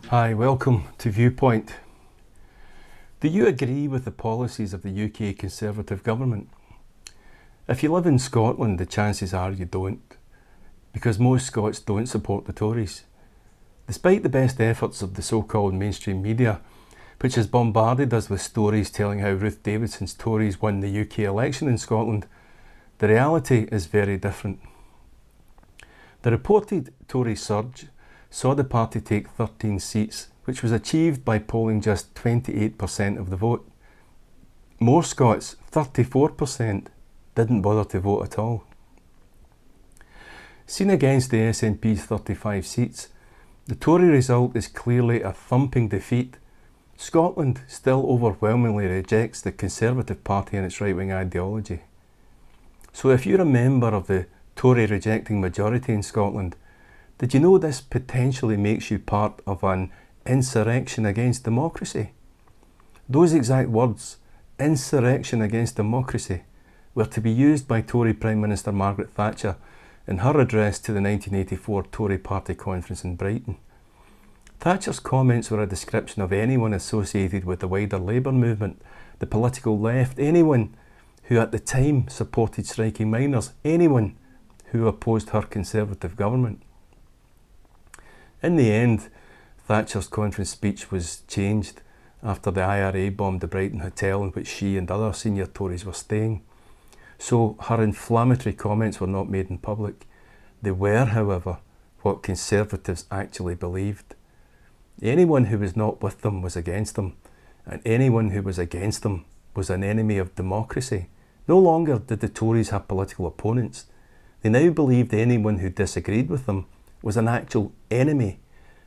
Hi, welcome to Viewpoint. Do you agree with the policies of the UK Conservative government? If you live in Scotland, the chances are you don't, because most Scots don't support the Tories. Despite the best efforts of the so-called mainstream media, which has bombarded us with stories telling how Ruth Davidson's Tories won the UK election in Scotland, the reality is very different. The reported Tory surge saw the party take 13 seats, which was achieved by polling just 28% of the vote. More Scots, 34%, didn't bother to vote at all. Seen against the SNP's 35 seats, the Tory result is clearly a thumping defeat. Scotland still overwhelmingly rejects the Conservative Party and its right-wing ideology. So if you're a member of the Tory rejecting majority in Scotland, did you know this potentially makes you part of an insurrection against democracy? Those exact words, insurrection against democracy, were to be used by Tory Prime Minister Margaret Thatcher in her address to the 1984 Tory Party conference in Brighton. Thatcher's comments were a description of anyone associated with the wider Labour movement, the political left, anyone who at the time supported striking miners, anyone who opposed her Conservative government. In the end, Thatcher's conference speech was changed after the IRA bombed the Brighton hotel in which she and other senior Tories were staying. So her inflammatory comments were not made in public. They were, however, what Conservatives actually believed. Anyone who was not with them was against them, and anyone who was against them was an enemy of democracy. No longer did the Tories have political opponents. They now believed anyone who disagreed with them was an actual enemy,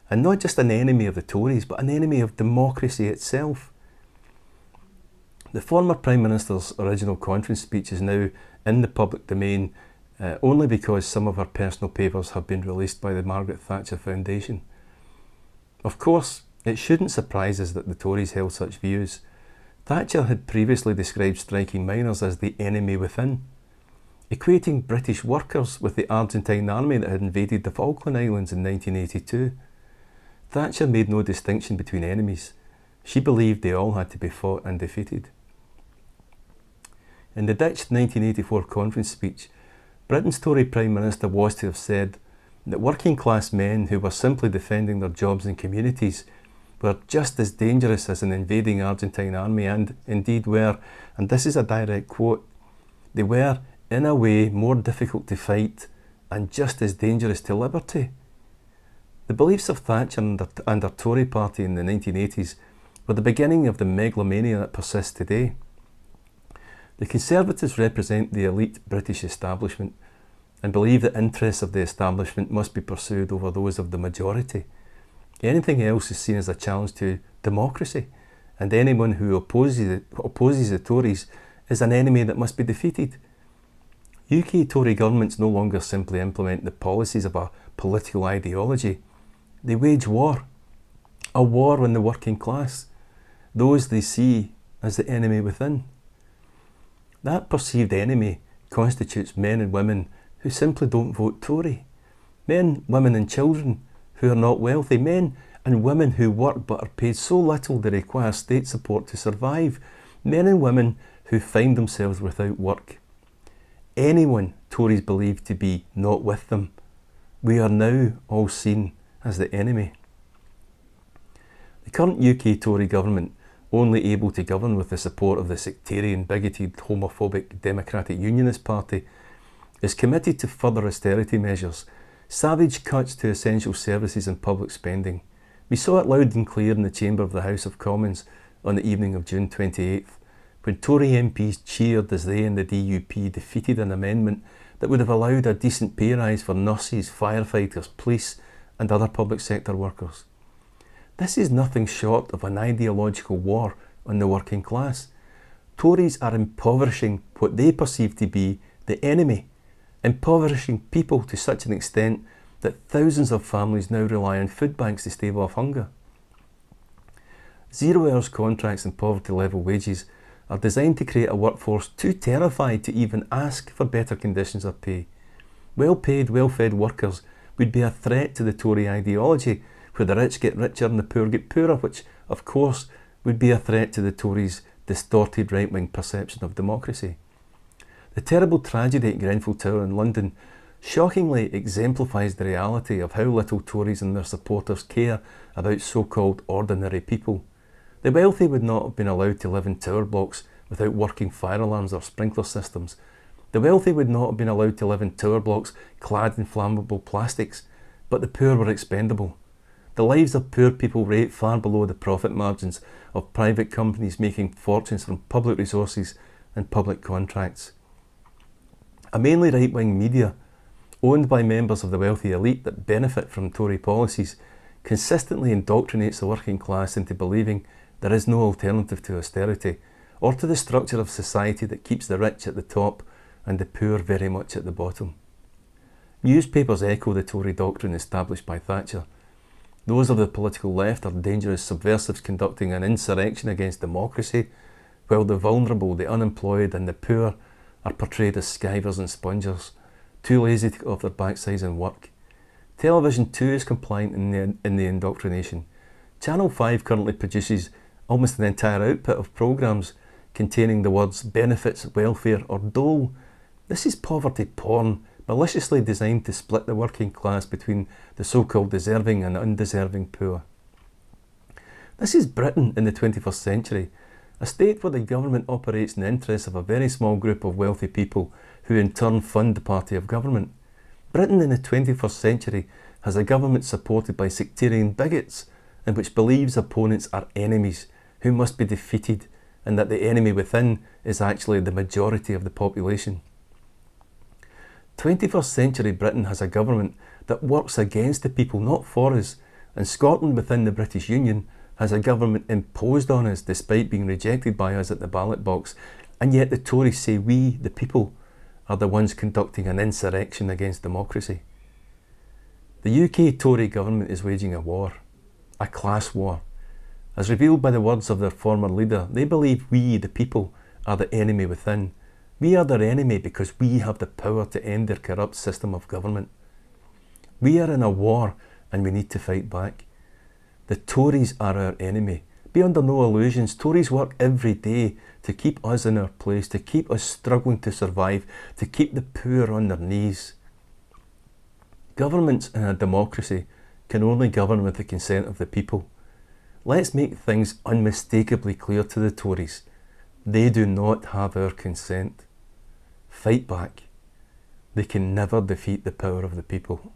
and not just an enemy of the Tories, but an enemy of democracy itself. The former Prime Minister's original conference speech is now in the public domain only because some of her personal papers have been released by the Margaret Thatcher Foundation. Of course, it shouldn't surprise us that the Tories held such views. Thatcher had previously described striking miners as the enemy within, equating British workers with the Argentine army that had invaded the Falkland Islands in 1982. Thatcher made no distinction between enemies. She believed they all had to be fought and defeated. In the ditched 1984 conference speech, Britain's Tory Prime Minister was to have said that working class men who were simply defending their jobs and communities were just as dangerous as an invading Argentine army, and indeed were, and this is a direct quote, they were in a way more difficult to fight and just as dangerous to liberty. The beliefs of Thatcher and her Tory party in the 1980s were the beginning of the megalomania that persists today. The Conservatives represent the elite British establishment and believe the interests of the establishment must be pursued over those of the majority. Anything else is seen as a challenge to democracy, and anyone who opposes the Tories is an enemy that must be defeated. UK Tory governments no longer simply implement the policies of a political ideology. They wage war, a war on the working class, those they see as the enemy within. That perceived enemy constitutes men and women who simply don't vote Tory, men, women and children who are not wealthy, men and women who work but are paid so little they require state support to survive, men and women who find themselves without work. Anyone Tories believe to be not with them, we are now all seen as the enemy. The current UK Tory government, only able to govern with the support of the sectarian, bigoted, homophobic Democratic Unionist Party, is committed to further austerity measures, savage cuts to essential services and public spending. We saw it loud and clear in the chamber of the House of Commons on the evening of June 28th, when Tory MPs cheered as they and the DUP defeated an amendment that would have allowed a decent pay rise for nurses, firefighters, police and other public sector workers. This is nothing short of an ideological war on the working class. Tories are impoverishing what they perceive to be the enemy, impoverishing people to such an extent that thousands of families now rely on food banks to stave off hunger. 0 hours contracts and poverty level wages are designed to create a workforce too terrified to even ask for better conditions of pay. Well-paid, well-fed workers would be a threat to the Tory ideology, where the rich get richer and the poor get poorer, which, of course, would be a threat to the Tories' distorted right-wing perception of democracy. The terrible tragedy at Grenfell Tower in London shockingly exemplifies the reality of how little Tories and their supporters care about so-called ordinary people. The wealthy would not have been allowed to live in tower blocks without working fire alarms or sprinkler systems. The wealthy would not have been allowed to live in tower blocks clad in flammable plastics, but the poor were expendable. The lives of poor people rate far below the profit margins of private companies making fortunes from public resources and public contracts. A mainly right-wing media, owned by members of the wealthy elite that benefit from Tory policies, consistently indoctrinates the working class into believing there is no alternative to austerity, or to the structure of society that keeps the rich at the top and the poor very much at the bottom. Newspapers echo the Tory doctrine established by Thatcher. Those of the political left are dangerous subversives conducting an insurrection against democracy, while the vulnerable, the unemployed and the poor are portrayed as skivers and spongers, too lazy to get off their backsides and work. Television too is compliant in the indoctrination. Channel 5 currently produces almost an entire output of programmes containing the words benefits, welfare or dole. This is poverty porn, maliciously designed to split the working class between the so-called deserving and undeserving poor. This is Britain in the 21st century, a state where the government operates in the interests of a very small group of wealthy people who in turn fund the party of government. Britain in the 21st century has a government supported by sectarian bigots and which believes opponents are enemies who must be defeated, and that the enemy within is actually the majority of the population. 21st century Britain has a government that works against the people, not for us, and Scotland within the British Union has a government imposed on us despite being rejected by us at the ballot box, and yet the Tories say we, the people, are the ones conducting an insurrection against democracy. The UK Tory government is waging a war, a class war. As revealed by the words of their former leader, they believe we, the people, are the enemy within. We are their enemy because we have the power to end their corrupt system of government. We are in a war and we need to fight back. The Tories are our enemy. Be under no illusions, Tories work every day to keep us in our place, to keep us struggling to survive, to keep the poor on their knees. Governments in a democracy can only govern with the consent of the people. Let's make things unmistakably clear to the Tories. They do not have our consent. Fight back. They can never defeat the power of the people.